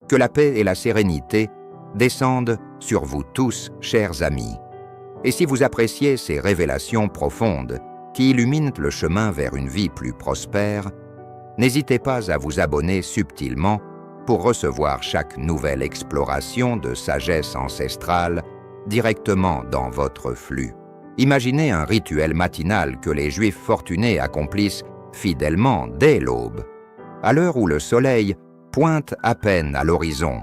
Que la paix et la sérénité descendent sur vous tous, chers amis. Et si vous appréciez ces révélations profondes qui illuminent le chemin vers une vie plus prospère, n'hésitez pas à vous abonner subtilement pour recevoir chaque nouvelle exploration de sagesse ancestrale directement dans votre flux. Imaginez un rituel matinal que les Juifs fortunés accomplissent fidèlement dès l'aube, à l'heure où le soleil pointe à peine à l'horizon.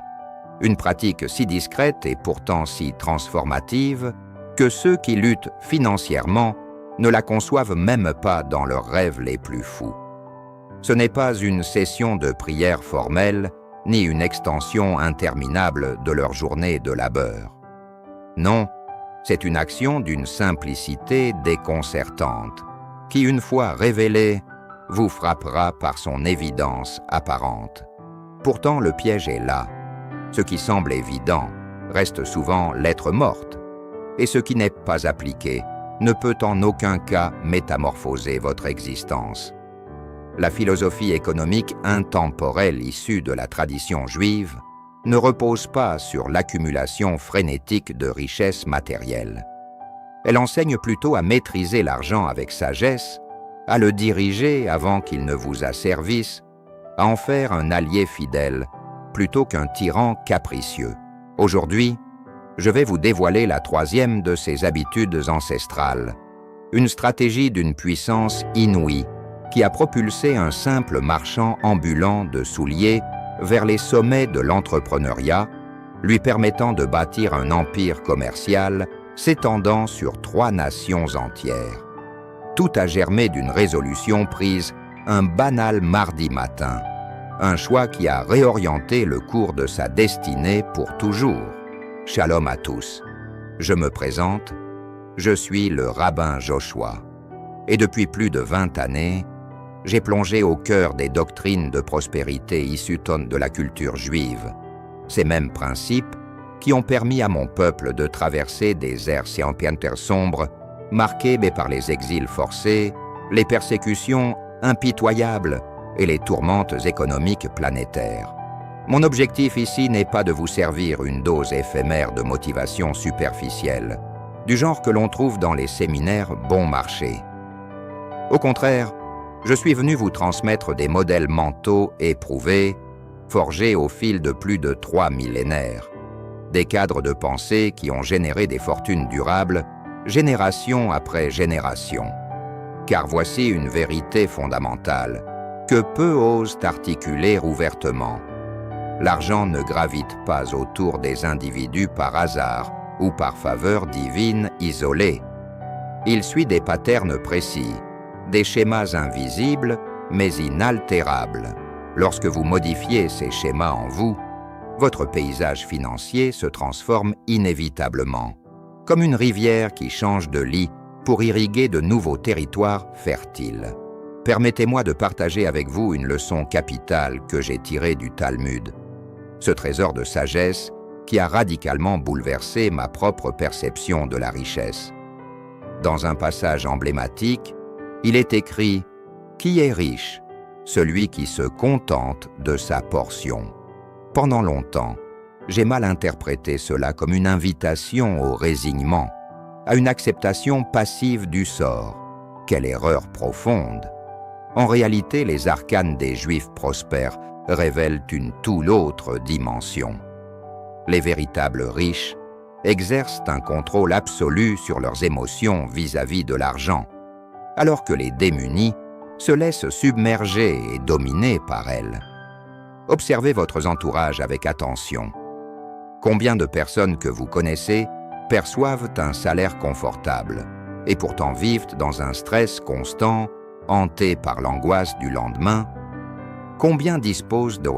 Une pratique si discrète et pourtant si transformative que ceux qui luttent financièrement ne la conçoivent même pas dans leurs rêves les plus fous. Ce n'est pas une session de prière formelle, ni une extension interminable de leur journée de labeur. Non, c'est une action d'une simplicité déconcertante, qui, une fois révélée, vous frappera par son évidence apparente. Pourtant, le piège est là. Ce qui semble évident reste souvent lettre morte, et ce qui n'est pas appliqué ne peut en aucun cas métamorphoser votre existence. La philosophie économique intemporelle issue de la tradition juive ne repose pas sur l'accumulation frénétique de richesses matérielles. Elle enseigne plutôt à maîtriser l'argent avec sagesse, à le diriger avant qu'il ne vous asservisse, à en faire un allié fidèle plutôt qu'un tyran capricieux. Aujourd'hui, je vais vous dévoiler la troisième de ces habitudes ancestrales, une stratégie d'une puissance inouïe qui a propulsé un simple marchand ambulant de souliers vers les sommets de l'entrepreneuriat, lui permettant de bâtir un empire commercial s'étendant sur 3 nations entières. Tout a germé d'une résolution prise un banal mardi matin, un choix qui a réorienté le cours de sa destinée pour toujours. Shalom à tous. Je me présente, je suis le rabbin Joshua, et depuis plus de 20 années, j'ai plongé au cœur des doctrines de prospérité issues de la culture juive, ces mêmes principes qui ont permis à mon peuple de traverser des ères séanpientaires sombres, marquées par les exils forcés, les persécutions impitoyables et les tourmentes économiques planétaires. Mon objectif ici n'est pas de vous servir une dose éphémère de motivation superficielle, du genre que l'on trouve dans les séminaires bon marché. Au contraire, je suis venu vous transmettre des modèles mentaux éprouvés, forgés au fil de plus de 3 millénaires, des cadres de pensée qui ont généré des fortunes durables, génération après génération. Car voici une vérité fondamentale, que peu osent articuler ouvertement. L'argent ne gravite pas autour des individus par hasard ou par faveur divine isolée. Il suit des patterns précis, des schémas invisibles mais inaltérables. Lorsque vous modifiez ces schémas en vous, votre paysage financier se transforme inévitablement, comme une rivière qui change de lit pour irriguer de nouveaux territoires fertiles. Permettez-moi de partager avec vous une leçon capitale que j'ai tirée du Talmud, ce trésor de sagesse qui a radicalement bouleversé ma propre perception de la richesse. Dans un passage emblématique, il est écrit « Qui est riche ? Celui qui se contente de sa portion ». Pendant longtemps, j'ai mal interprété cela comme une invitation au résignement, à une acceptation passive du sort. Quelle erreur profonde! En réalité, les arcanes des Juifs prospères révèlent une toute autre dimension. Les véritables riches exercent un contrôle absolu sur leurs émotions vis-à-vis de l'argent, alors que les démunis se laissent submerger et dominer par elles. Observez votre entourage avec attention. Combien de personnes que vous connaissez perçoivent un salaire confortable et pourtant vivent dans un stress constant, hantés par l'angoisse du lendemain? Combien disposent de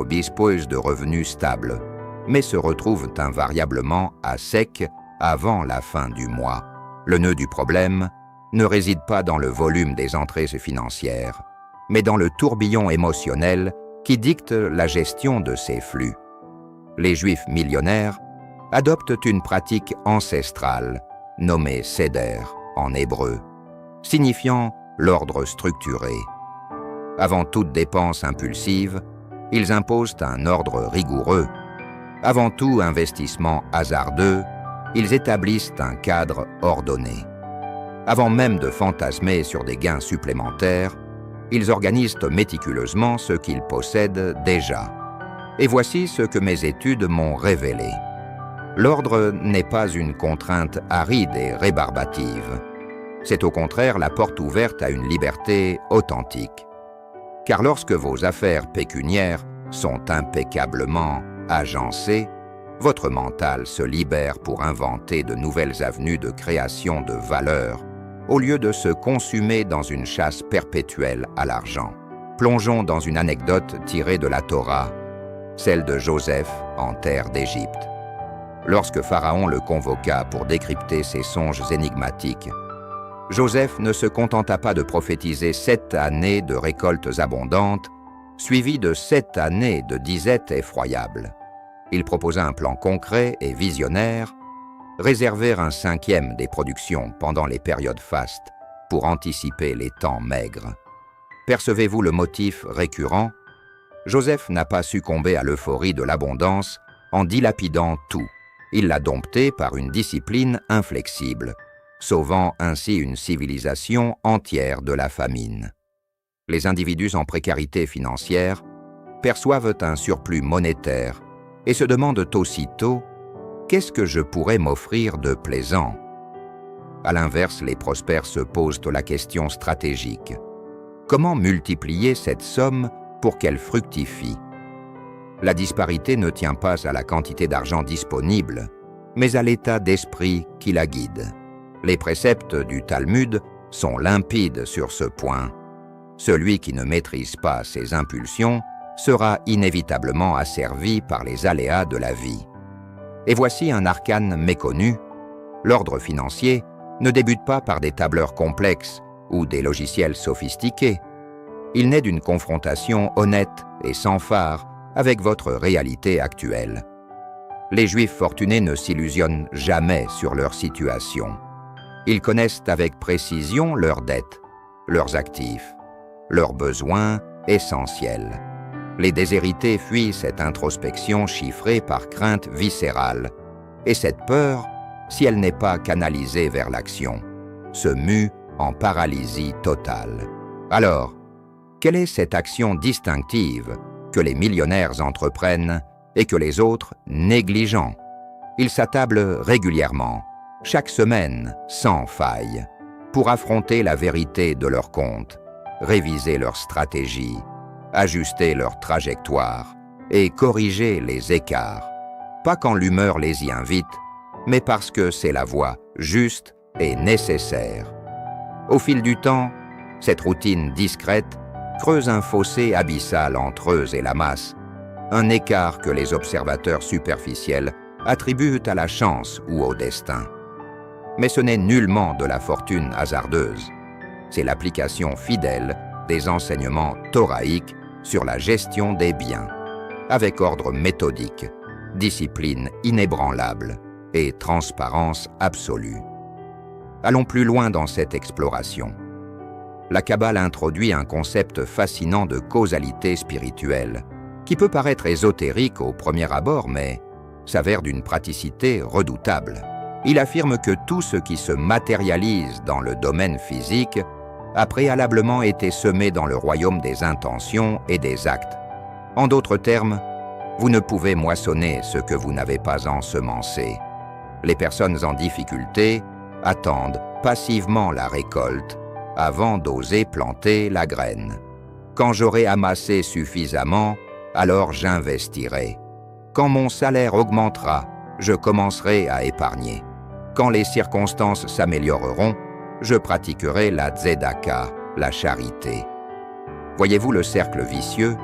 revenus stables, mais se retrouvent invariablement à sec avant la fin du mois? Le nœud du problème ne réside pas dans le volume des entrées financières, mais dans le tourbillon émotionnel qui dicte la gestion de ces flux. Les Juifs millionnaires adoptent une pratique ancestrale nommée Seder en hébreu, signifiant l'ordre structuré. Avant toute dépense impulsive, ils imposent un ordre rigoureux, Avant tout investissement hasardeux, ils établissent un cadre ordonné. Avant même de fantasmer sur des gains supplémentaires, ils organisent méticuleusement ce qu'ils possèdent déjà. Et voici ce que mes études m'ont révélé. L'ordre n'est pas une contrainte aride et rébarbative. C'est au contraire la porte ouverte à une liberté authentique. Car lorsque vos affaires pécuniaires sont impeccablement agencées, votre mental se libère pour inventer de nouvelles avenues de création de valeur, au lieu de se consumer dans une chasse perpétuelle à l'argent. Plongeons dans une anecdote tirée de la Torah, celle de Joseph en terre d'Égypte. Lorsque Pharaon le convoqua pour décrypter ses songes énigmatiques, Joseph ne se contenta pas de prophétiser 7 années de récoltes abondantes, suivies de 7 années de disettes effroyables. Il proposa un plan concret et visionnaire, réserver un 5e des productions pendant les périodes fastes pour anticiper les temps maigres. Percevez-vous le motif récurrent? Joseph n'a pas succombé à l'euphorie de l'abondance en dilapidant tout. Il l'a dompté par une discipline inflexible, sauvant ainsi une civilisation entière de la famine. Les individus en précarité financière perçoivent un surplus monétaire et se demandent aussitôt « Qu'est-ce que je pourrais m'offrir de plaisant ?» À l'inverse, les prospères se posent la question stratégique. Comment multiplier cette somme pour qu'elle fructifie? La disparité ne tient pas à la quantité d'argent disponible, mais à l'état d'esprit qui la guide. Les préceptes du Talmud sont limpides sur ce point. Celui qui ne maîtrise pas ses impulsions sera inévitablement asservi par les aléas de la vie. Et voici un arcane méconnu. L'ordre financier ne débute pas par des tableurs complexes ou des logiciels sophistiqués. Il naît d'une confrontation honnête et sans fard avec votre réalité actuelle. Les Juifs fortunés ne s'illusionnent jamais sur leur situation. Ils connaissent avec précision leurs dettes, leurs actifs, leurs besoins essentiels. Les déshérités fuient cette introspection chiffrée par crainte viscérale, et cette peur, si elle n'est pas canalisée vers l'action, se mue en paralysie totale. Alors, quelle est cette action distinctive que les millionnaires entreprennent et que les autres négligent? Ils s'attablent régulièrement, chaque semaine, sans faille, pour affronter la vérité de leur compte, réviser leur stratégie, ajuster leur trajectoire et corriger les écarts, pas quand l'humeur les y invite, mais parce que c'est la voie juste et nécessaire. Au fil du temps, cette routine discrète creuse un fossé abyssal entre eux et la masse, un écart que les observateurs superficiels attribuent à la chance ou au destin. Mais ce n'est nullement de la fortune hasardeuse, c'est l'application fidèle des enseignements thoraïques sur la gestion des biens, avec ordre méthodique, discipline inébranlable et transparence absolue. Allons plus loin dans cette exploration. La Kabbale introduit un concept fascinant de causalité spirituelle, qui peut paraître ésotérique au premier abord, mais s'avère d'une praticité redoutable. Il affirme que tout ce qui se matérialise dans le domaine physique a préalablement été semé dans le royaume des intentions et des actes. En d'autres termes, vous ne pouvez moissonner ce que vous n'avez pas ensemencé. Les personnes en difficulté attendent passivement la récolte avant d'oser planter la graine. Quand j'aurai amassé suffisamment, alors j'investirai. Quand mon salaire augmentera, je commencerai à épargner. Quand les circonstances s'amélioreront, je pratiquerai la tzedaka, la charité. Voyez-vous le cercle vicieux?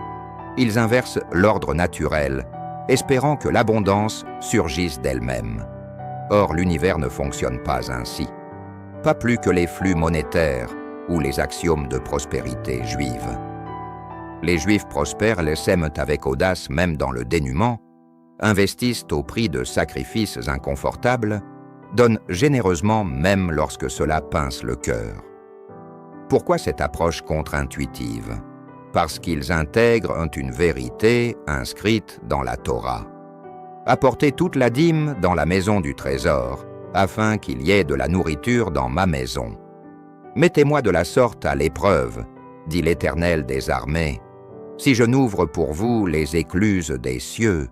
Ils inversent l'ordre naturel, espérant que l'abondance surgisse d'elle-même. Or, l'univers ne fonctionne pas ainsi. Pas plus que les flux monétaires ou les axiomes de prospérité juive. Les Juifs prospères les sèment avec audace même dans le dénuement, investissent au prix de sacrifices inconfortables, donnent généreusement même lorsque cela pince le cœur. Pourquoi cette approche contre-intuitive? Parce qu'ils intègrent une vérité inscrite dans la Torah. Apportez toute la dîme dans la maison du trésor, afin qu'il y ait de la nourriture dans ma maison. Mettez-moi de la sorte à l'épreuve, dit l'Éternel des armées, si je n'ouvre pour vous les écluses des cieux,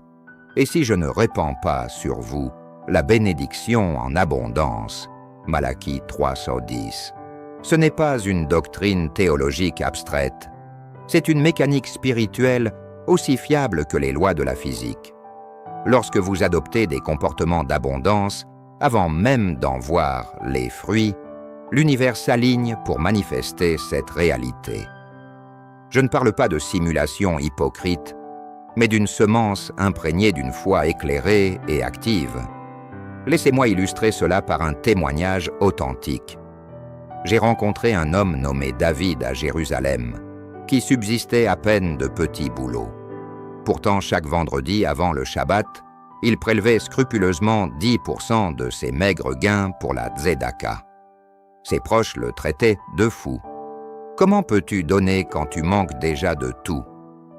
et si je ne répands pas sur vous la bénédiction en abondance. Malachie 3:10. Ce n'est pas une doctrine théologique abstraite, c'est une mécanique spirituelle aussi fiable que les lois de la physique. Lorsque vous adoptez des comportements d'abondance, avant même d'en voir les fruits, l'univers s'aligne pour manifester cette réalité. Je ne parle pas de simulation hypocrite, mais d'une semence imprégnée d'une foi éclairée et active. Laissez-moi illustrer cela par un témoignage authentique. J'ai rencontré un homme nommé David à Jérusalem, qui subsistait à peine de petits boulots. Pourtant, chaque vendredi avant le Shabbat, il prélevait scrupuleusement 10% de ses maigres gains pour la tzedaka. Ses proches le traitaient de fou. « Comment peux-tu donner quand tu manques déjà de tout ?»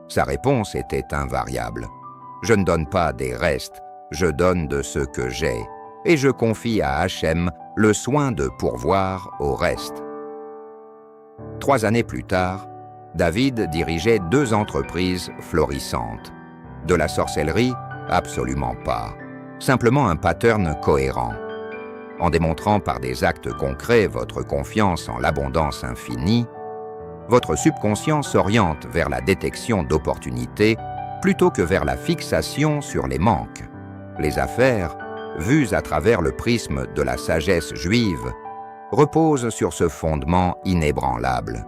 Sa réponse était invariable. « Je ne donne pas des restes, je donne de ce que j'ai, et je confie à Hachem le soin de pourvoir au reste. » 3 années plus tard, David dirigeait 2 entreprises florissantes. De la sorcellerie? Absolument pas. Simplement un pattern cohérent. En démontrant par des actes concrets votre confiance en l'abondance infinie, votre subconscient s'oriente vers la détection d'opportunités plutôt que vers la fixation sur les manques. Les affaires, vues à travers le prisme de la sagesse juive, reposent sur ce fondement inébranlable.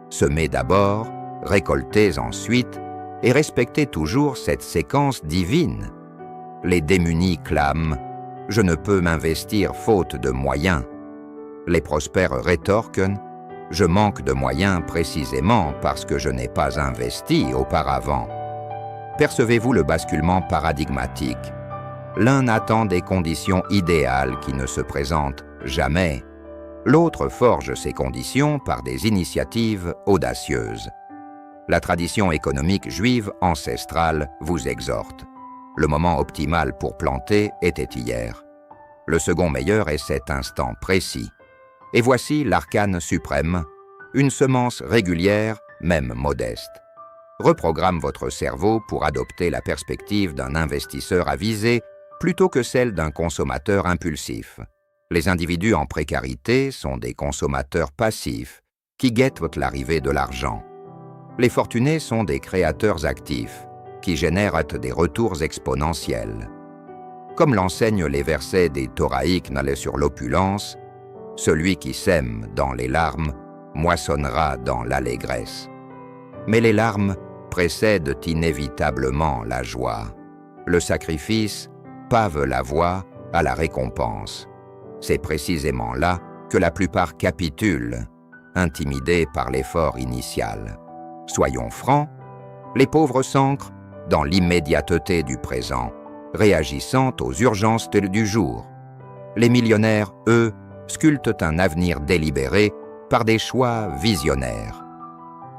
Semez d'abord, récoltez ensuite, et respectez toujours cette séquence divine. Les démunis clament « Je ne peux m'investir faute de moyens ». Les prospères rétorquent « Je manque de moyens précisément parce que je n'ai pas investi auparavant ». Percevez-vous le basculement paradigmatique? L'un attend des conditions idéales qui ne se présentent jamais. L'autre forge ces conditions par des initiatives audacieuses. La tradition économique juive ancestrale vous exhorte. Le moment optimal pour planter était hier. Le second meilleur est cet instant précis. Et voici l'arcane suprême, une semence régulière, même modeste. Reprogramme votre cerveau pour adopter la perspective d'un investisseur avisé plutôt que celle d'un consommateur impulsif. Les individus en précarité sont des consommateurs passifs qui guettent l'arrivée de l'argent. Les fortunés sont des créateurs actifs qui génèrent des retours exponentiels. Comme l'enseignent les versets des Toraïques sur l'opulence, celui qui sème dans les larmes moissonnera dans l'allégresse. Mais les larmes précèdent inévitablement la joie. Le sacrifice pave la voie à la récompense. C'est précisément là que la plupart capitulent, intimidés par l'effort initial. Soyons francs, les pauvres s'ancrent dans l'immédiateté du présent, réagissant aux urgences du jour. Les millionnaires, eux, sculptent un avenir délibéré par des choix visionnaires.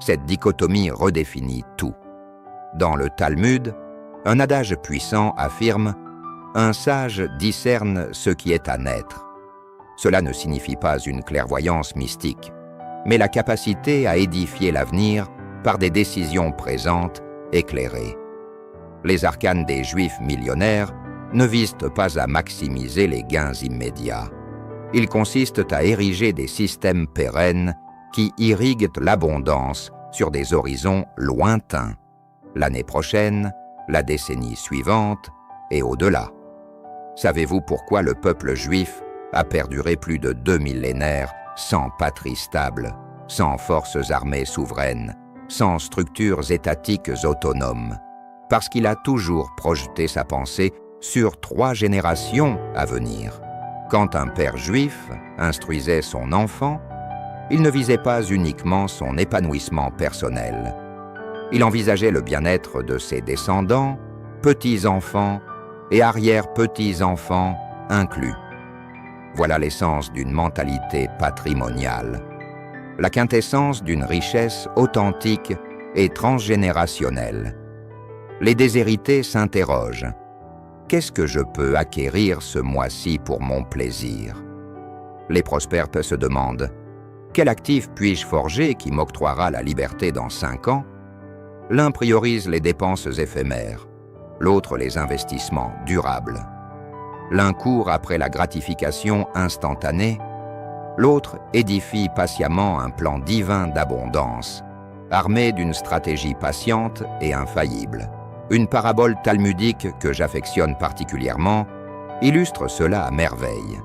Cette dichotomie redéfinit tout. Dans le Talmud, un adage puissant affirme « Un sage discerne ce qui est à naître ». Cela ne signifie pas une clairvoyance mystique, mais la capacité à édifier l'avenir par des décisions présentes, éclairées. Les arcanes des Juifs millionnaires ne visent pas à maximiser les gains immédiats. Ils consistent à ériger des systèmes pérennes qui irriguent l'abondance sur des horizons lointains, l'année prochaine, la décennie suivante et au-delà. Savez-vous pourquoi le peuple juif a perduré plus de 2 millénaires sans patrie stable, sans forces armées souveraines, sans structures étatiques autonomes? Parce qu'il a toujours projeté sa pensée sur 3 générations à venir. Quand un père juif instruisait son enfant, il ne visait pas uniquement son épanouissement personnel. Il envisageait le bien-être de ses descendants, petits-enfants et arrière-petits-enfants inclus. Voilà l'essence d'une mentalité patrimoniale, la quintessence d'une richesse authentique et transgénérationnelle. Les déshérités s'interrogent. Qu'est-ce que je peux acquérir ce mois-ci pour mon plaisir? Les prospères se demandent, quel actif puis-je forger qui m'octroiera la liberté dans 5 ans? L'un priorise les dépenses éphémères, l'autre les investissements durables. L'un court après la gratification instantanée, l'autre édifie patiemment un plan divin d'abondance, armé d'une stratégie patiente et infaillible. Une parabole talmudique que j'affectionne particulièrement illustre cela à merveille.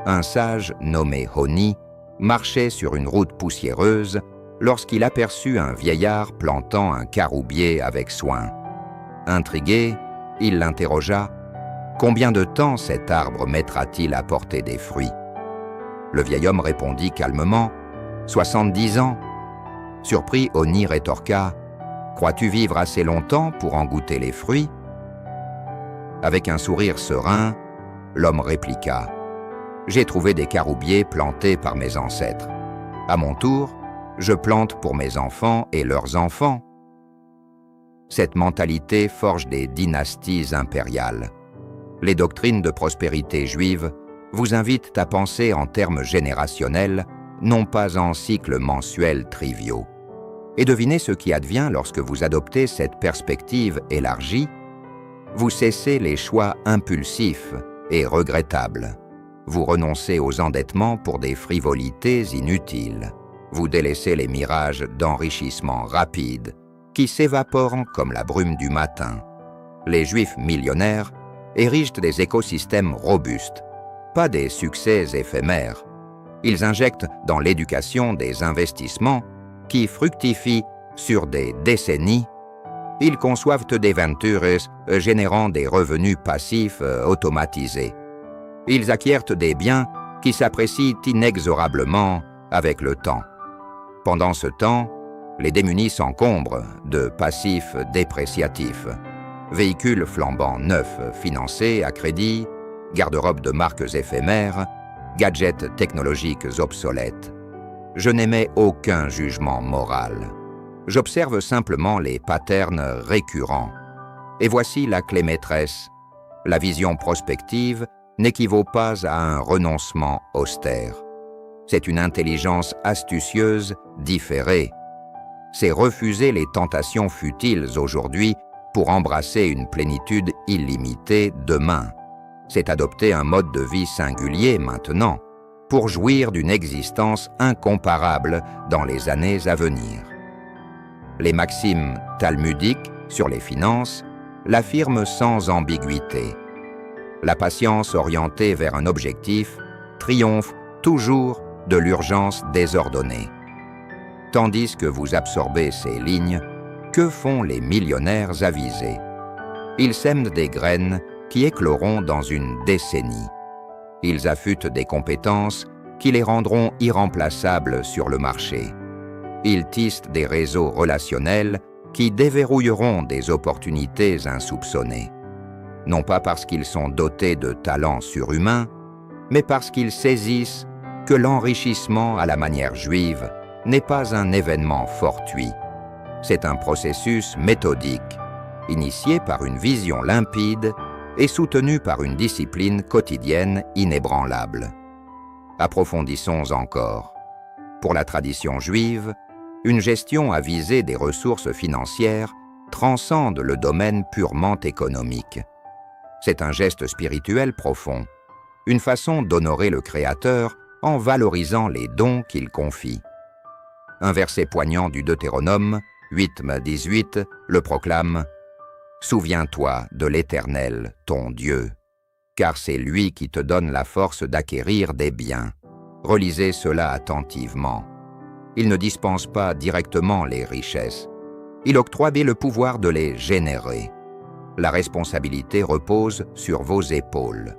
Un sage nommé Honi marchait sur une route poussiéreuse lorsqu'il aperçut un vieillard plantant un caroubier avec soin. Intrigué, il l'interrogea. « Combien de temps cet arbre mettra-t-il à porter des fruits ?» Le vieil homme répondit calmement, « 70 ans. » Surpris, Honi rétorqua, « Crois-tu vivre assez longtemps pour en goûter les fruits ?» Avec un sourire serein, l'homme répliqua, « J'ai trouvé des caroubiers plantés par mes ancêtres. À mon tour, je plante pour mes enfants et leurs enfants. » Cette mentalité forge des dynasties impériales. Les doctrines de prospérité juives vous invitent à penser en termes générationnels, non pas en cycles mensuels triviaux. Et devinez ce qui advient lorsque vous adoptez cette perspective élargie. Vous cessez les choix impulsifs et regrettables. Vous renoncez aux endettements pour des frivolités inutiles. Vous délaissez les mirages d'enrichissement rapide qui s'évaporent comme la brume du matin. Les Juifs millionnaires érigent des écosystèmes robustes, pas des succès éphémères. Ils injectent dans l'éducation des investissements qui fructifient sur des décennies. Ils conçoivent des ventures générant des revenus passifs automatisés. Ils acquièrent des biens qui s'apprécient inexorablement avec le temps. Pendant ce temps, les démunis s'encombrent de passifs dépréciatifs, véhicules flambant neufs financés à crédit, garde-robe de marques éphémères, gadgets technologiques obsolètes. Je n'émets aucun jugement moral. J'observe simplement les patterns récurrents. Et voici la clé maîtresse. La vision prospective n'équivaut pas à un renoncement austère. C'est une intelligence astucieuse différée. C'est refuser les tentations futiles aujourd'hui pour embrasser une plénitude illimitée demain. C'est adopter un mode de vie singulier maintenant, pour jouir d'une existence incomparable dans les années à venir. Les maximes talmudiques sur les finances l'affirment sans ambiguïté. La patience orientée vers un objectif triomphe toujours de l'urgence désordonnée. Tandis que vous absorbez ces lignes, que font les millionnaires avisés? Ils sèment des graines qui écloront dans une décennie. Ils affûtent des compétences qui les rendront irremplaçables sur le marché. Ils tissent des réseaux relationnels qui déverrouilleront des opportunités insoupçonnées. Non pas parce qu'ils sont dotés de talents surhumains, mais parce qu'ils saisissent que l'enrichissement à la manière juive n'est pas un événement fortuit. C'est un processus méthodique, initié par une vision limpide et soutenu par une discipline quotidienne inébranlable. Approfondissons encore. Pour la tradition juive, une gestion avisée des ressources financières transcende le domaine purement économique. C'est un geste spirituel profond, une façon d'honorer le Créateur en valorisant les dons qu'il confie. Un verset poignant du Deutéronome 8-18 le proclame « Souviens-toi de l'Éternel, ton Dieu, car c'est lui qui te donne la force d'acquérir des biens. » Relisez cela attentivement. Il ne dispense pas directement les richesses. Il octroie le pouvoir de les générer. La responsabilité repose sur vos épaules.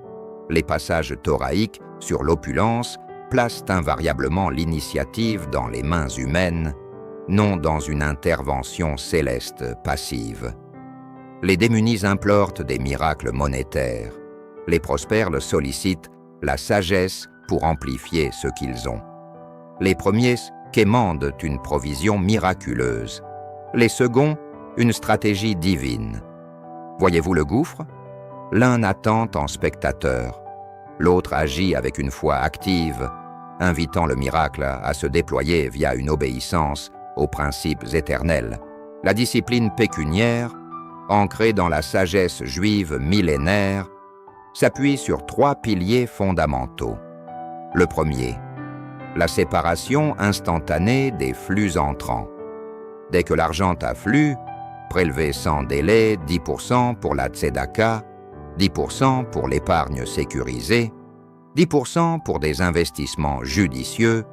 Les passages thoraïques sur l'opulence placent invariablement l'initiative dans les mains humaines, non dans une intervention céleste passive. Les démunis implorent des miracles monétaires. Les prospères le sollicitent la sagesse pour amplifier ce qu'ils ont. Les premiers quémandent une provision miraculeuse. Les seconds, une stratégie divine. Voyez-vous le gouffre? L'un attend en spectateur, l'autre agit avec une foi active, invitant le miracle à se déployer via une obéissance aux principes éternels. La discipline pécuniaire, ancrée dans la sagesse juive millénaire, s'appuie sur 3 piliers fondamentaux. Le premier, la séparation instantanée des flux entrants. Dès que l'argent afflue, prélevé sans délai 10% pour la tzedaka, 10% pour l'épargne sécurisée, 10% pour des investissements judicieux,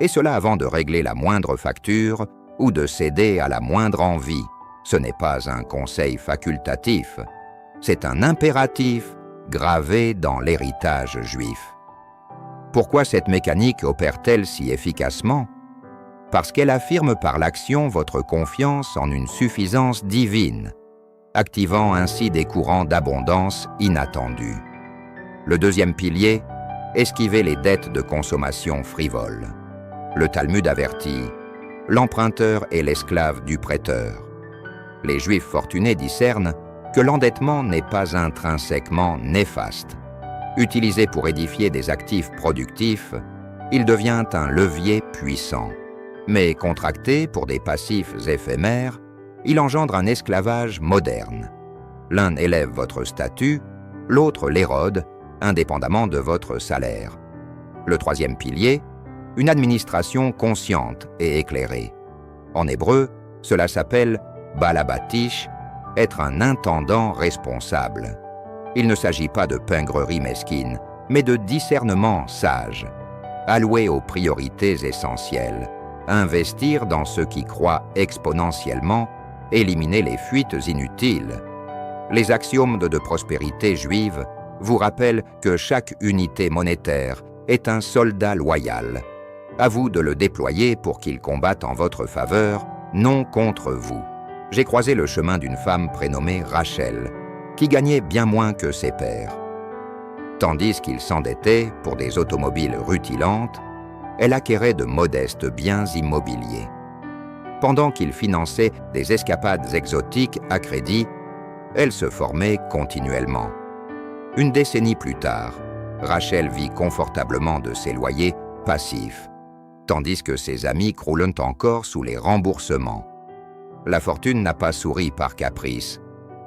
et cela avant de régler la moindre facture ou de céder à la moindre envie. Ce n'est pas un conseil facultatif, c'est un impératif gravé dans l'héritage juif. Pourquoi cette mécanique opère-t-elle si efficacement? Parce qu'elle affirme par l'action votre confiance en une suffisance divine, activant ainsi des courants d'abondance inattendus. Le deuxième pilier, esquiver les dettes de consommation frivoles. Le Talmud avertit, l'emprunteur est l'esclave du prêteur. Les Juifs fortunés discernent que l'endettement n'est pas intrinsèquement néfaste. Utilisé pour édifier des actifs productifs, il devient un levier puissant. Mais contracté pour des passifs éphémères, il engendre un esclavage moderne. L'un élève votre statut, l'autre l'érode, indépendamment de votre salaire. Le troisième pilier, une administration consciente et éclairée. En hébreu, cela s'appelle balabatish, être un intendant responsable. Il ne s'agit pas de pingrerie mesquine, mais de discernement sage. Allouer aux priorités essentielles, investir dans ce qui croît exponentiellement, éliminer les fuites inutiles. Les axiomes de prospérité juive vous rappellent que chaque unité monétaire est un soldat loyal. À vous de le déployer pour qu'il combatte en votre faveur, non contre vous. J'ai croisé le chemin d'une femme prénommée Rachel, qui gagnait bien moins que ses pairs. Tandis qu'il s'endettait pour des automobiles rutilantes, elle acquérait de modestes biens immobiliers. Pendant qu'il finançait des escapades exotiques à crédit, elle se formait continuellement. Une décennie plus tard, Rachel vit confortablement de ses loyers passifs, tandis que ses amis croulent encore sous les remboursements. La fortune n'a pas souri par caprice.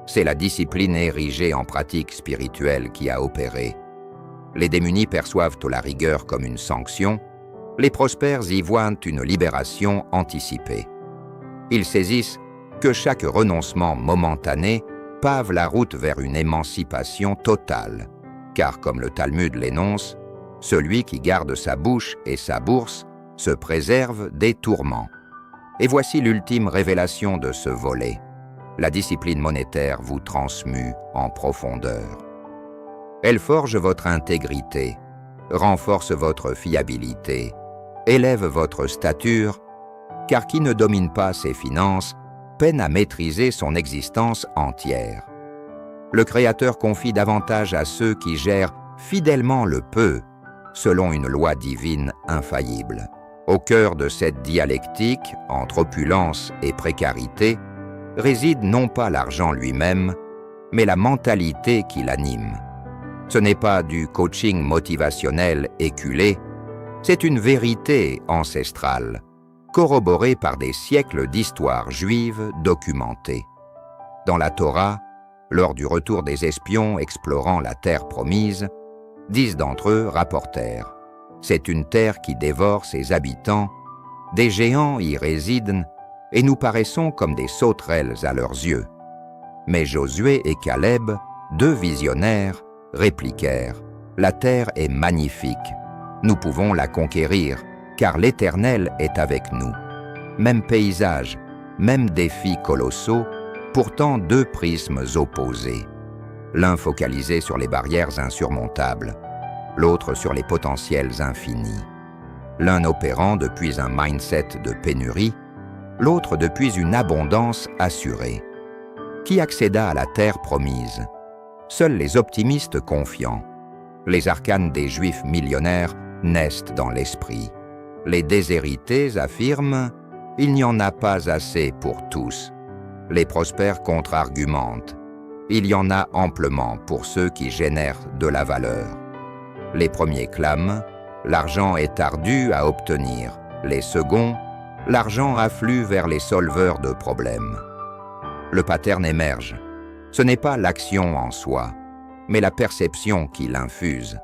C'est la discipline érigée en pratique spirituelle qui a opéré. Les démunis perçoivent la rigueur comme une sanction, les prospères y voient une libération anticipée. Ils saisissent que chaque renoncement momentané pave la route vers une émancipation totale, car comme le Talmud l'énonce, celui qui garde sa bouche et sa bourse se préserve des tourments. Et voici l'ultime révélation de ce volet. La discipline monétaire vous transmue en profondeur. Elle forge votre intégrité, renforce votre fiabilité, élève votre stature, car qui ne domine pas ses finances peine à maîtriser son existence entière. Le Créateur confie davantage à ceux qui gèrent fidèlement le peu, selon une loi divine infaillible. Au cœur de cette dialectique entre opulence et précarité, réside non pas l'argent lui-même, mais la mentalité qui l'anime. Ce n'est pas du coaching motivationnel éculé, c'est une vérité ancestrale, corroborée par des siècles d'histoire juive documentée. Dans la Torah, lors du retour des espions explorant la terre promise, 10 d'entre eux rapportèrent « C'est une terre qui dévore ses habitants, des géants y résident, et nous paraissons comme des sauterelles à leurs yeux. » Mais Josué et Caleb, 2 visionnaires, répliquèrent « La terre est magnifique, nous pouvons la conquérir, car l'Éternel est avec nous. » Même paysage, même défis colossaux, pourtant 2 prismes opposés. L'un focalisé sur les barrières insurmontables, l'autre sur les potentiels infinis. L'un opérant depuis un mindset de pénurie, l'autre depuis une abondance assurée. Qui accéda à la terre promise? Seuls les optimistes confiants. Les arcanes des Juifs millionnaires naissent dans l'esprit. Les déshérités affirment « Il n'y en a pas assez pour tous ». Les prospères contre-argumentent il y en a amplement pour ceux qui génèrent de la valeur. Les premiers clament « l'argent est ardu à obtenir », les seconds « l'argent afflue vers les solveurs de problèmes ». Le pattern émerge. Ce n'est pas l'action en soi, mais la perception qui l'infuse.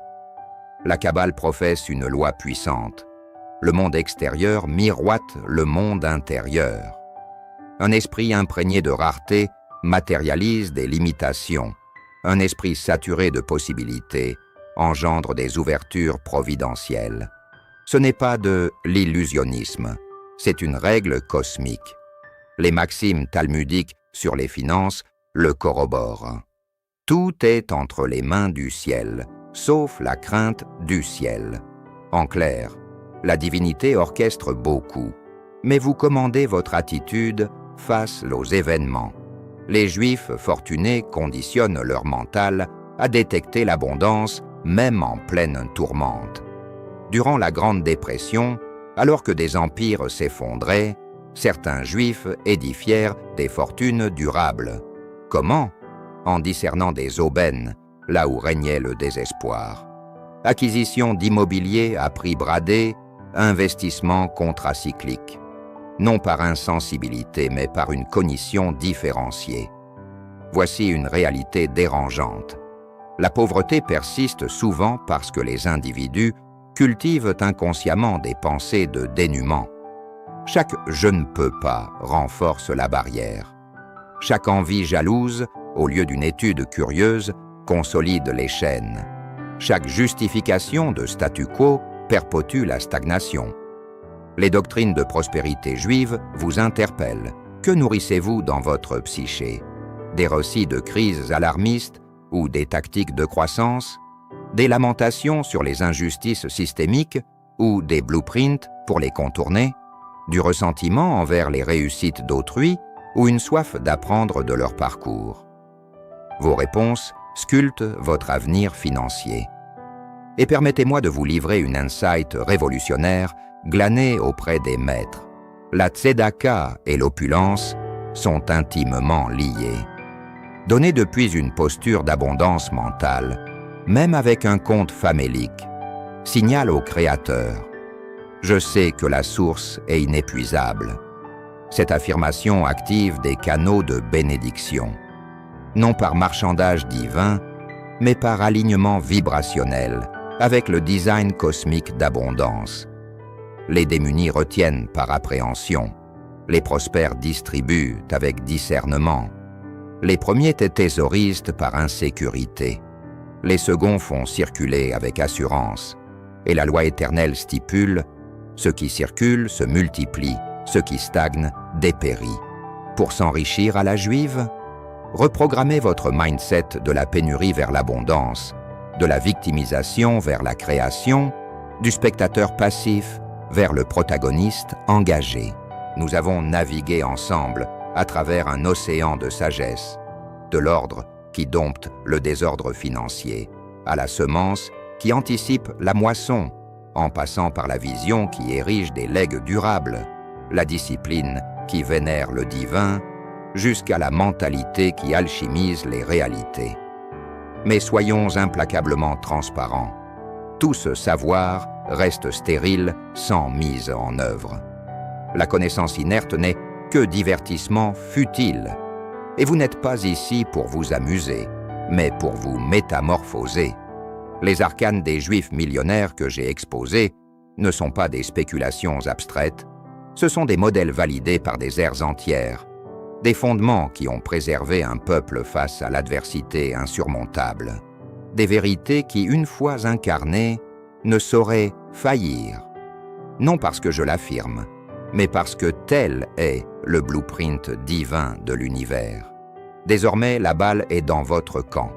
La Kabbale professe une loi puissante. Le monde extérieur miroite le monde intérieur. Un esprit imprégné de rareté matérialise des limitations. Un esprit saturé de possibilités engendre des ouvertures providentielles. Ce n'est pas de l'illusionnisme, c'est une règle cosmique. Les maximes talmudiques sur les finances le corroborent. Tout est entre les mains du ciel, sauf la crainte du ciel. En clair, la divinité orchestre beaucoup, mais vous commandez votre attitude face aux événements. Les Juifs fortunés conditionnent leur mental à détecter l'abondance même en pleine tourmente. Durant la Grande Dépression, alors que des empires s'effondraient, certains Juifs édifièrent des fortunes durables. Comment? En discernant des aubaines, là où régnait le désespoir. Acquisition d'immobilier à prix bradé, investissement contracyclique. Non par insensibilité, mais par une cognition différenciée. Voici une réalité dérangeante. La pauvreté persiste souvent parce que les individus cultivent inconsciemment des pensées de dénuement. Chaque « je ne peux pas » renforce la barrière. Chaque envie jalouse, au lieu d'une étude curieuse, consolide les chaînes. Chaque justification de statu quo perpétue la stagnation. Les doctrines de prospérité juive vous interpellent. Que nourrissez-vous dans votre psyché? Des récits de crises alarmistes ou des tactiques de croissance? Des lamentations sur les injustices systémiques ou des blueprints pour les contourner? Du ressentiment envers les réussites d'autrui ou une soif d'apprendre de leur parcours? Vos réponses sculptent votre avenir financier. Et permettez-moi de vous livrer une insight révolutionnaire glanée auprès des maîtres. La tzedaka et l'opulence sont intimement liées. Donnez depuis une posture d'abondance mentale, même avec un compte famélique, signale au Créateur. Je sais que la source est inépuisable. Cette affirmation active des canaux de bénédiction, non par marchandage divin, mais par alignement vibrationnel avec le design cosmique d'abondance. Les démunis retiennent par appréhension, les prospères distribuent avec discernement. Les premiers étaient thésauristes par insécurité, les seconds font circuler avec assurance, et la loi éternelle stipule « ce qui circule se multiplie, ce qui stagne dépérit ». Pour s'enrichir à la juive, reprogrammez votre mindset de la pénurie vers l'abondance, de la victimisation vers la création, du spectateur passif vers le protagoniste engagé. Nous avons navigué ensemble à travers un océan de sagesse, de l'ordre qui dompte le désordre financier, à la semence qui anticipe la moisson, en passant par la vision qui érige des legs durables, la discipline qui vénère le divin, jusqu'à la mentalité qui alchimise les réalités. Mais soyons implacablement transparents. Tout ce savoir reste stérile sans mise en œuvre. La connaissance inerte n'est que divertissement futile. Et vous n'êtes pas ici pour vous amuser, mais pour vous métamorphoser. Les arcanes des Juifs millionnaires que j'ai exposés ne sont pas des spéculations abstraites, ce sont des modèles validés par des ères entières, des fondements qui ont préservé un peuple face à l'adversité insurmontable, des vérités qui, une fois incarnées, ne sauraient faillir, non parce que je l'affirme, mais parce que tel est le blueprint divin de l'univers. Désormais, la balle est dans votre camp.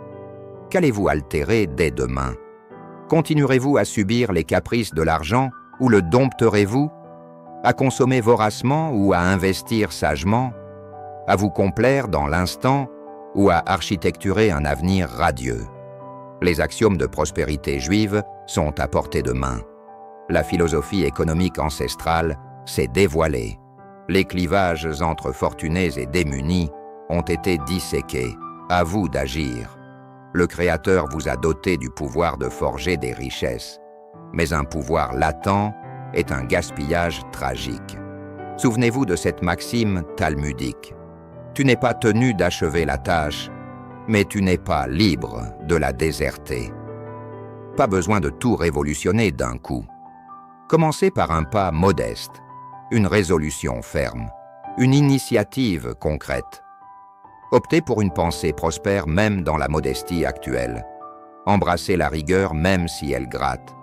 Qu'allez-vous altérer dès demain? Continuerez-vous à subir les caprices de l'argent ou le dompterez-vous? À consommer voracement ou à investir sagement? À vous complaire dans l'instant ou à architecturer un avenir radieux? Les axiomes de prospérité juive sont à portée de main. La philosophie économique ancestrale s'est dévoilée. Les clivages entre fortunés et démunis ont été disséqués. À vous d'agir. Le Créateur vous a doté du pouvoir de forger des richesses, mais un pouvoir latent est un gaspillage tragique. Souvenez-vous de cette maxime talmudique. Tu n'es pas tenu d'achever la tâche, mais tu n'es pas libre de la déserter. Pas besoin de tout révolutionner d'un coup. Commencez par un pas modeste, une résolution ferme, une initiative concrète. Optez pour une pensée prospère même dans la modestie actuelle. Embrassez la rigueur même si elle gratte.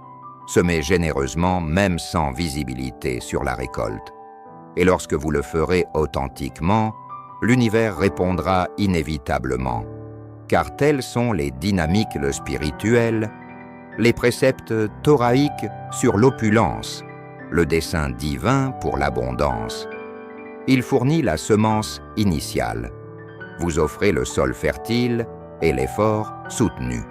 Semez généreusement même sans visibilité sur la récolte. Et lorsque vous le ferez authentiquement, l'univers répondra inévitablement. Car telles sont les dynamiques spirituelles, les préceptes thoraïques sur l'opulence, le dessein divin pour l'abondance. Il fournit la semence initiale. Vous offrez le sol fertile et l'effort soutenu.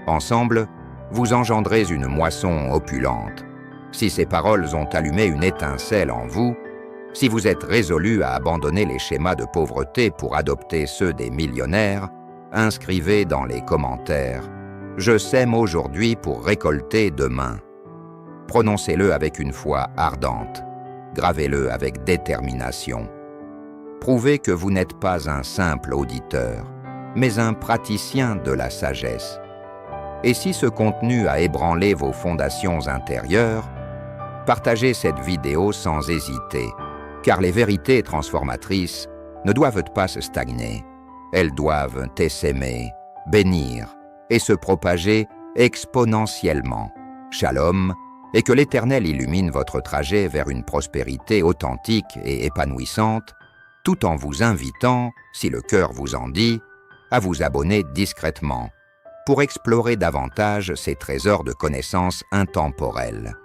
Ensemble, vous engendrez une moisson opulente. Si ces paroles ont allumé une étincelle en vous, si vous êtes résolu à abandonner les schémas de pauvreté pour adopter ceux des millionnaires, inscrivez dans les commentaires « Je sème aujourd'hui pour récolter demain ». Prononcez-le avec une foi ardente. Gravez-le avec détermination. Prouvez que vous n'êtes pas un simple auditeur, mais un praticien de la sagesse. Et si ce contenu a ébranlé vos fondations intérieures, partagez cette vidéo sans hésiter, car les vérités transformatrices ne doivent pas se stagner. Elles doivent essaimer, bénir et se propager exponentiellement. Shalom, et que l'Éternel illumine votre trajet vers une prospérité authentique et épanouissante, tout en vous invitant, si le cœur vous en dit, à vous abonner discrètement pour explorer davantage ces trésors de connaissances intemporelles.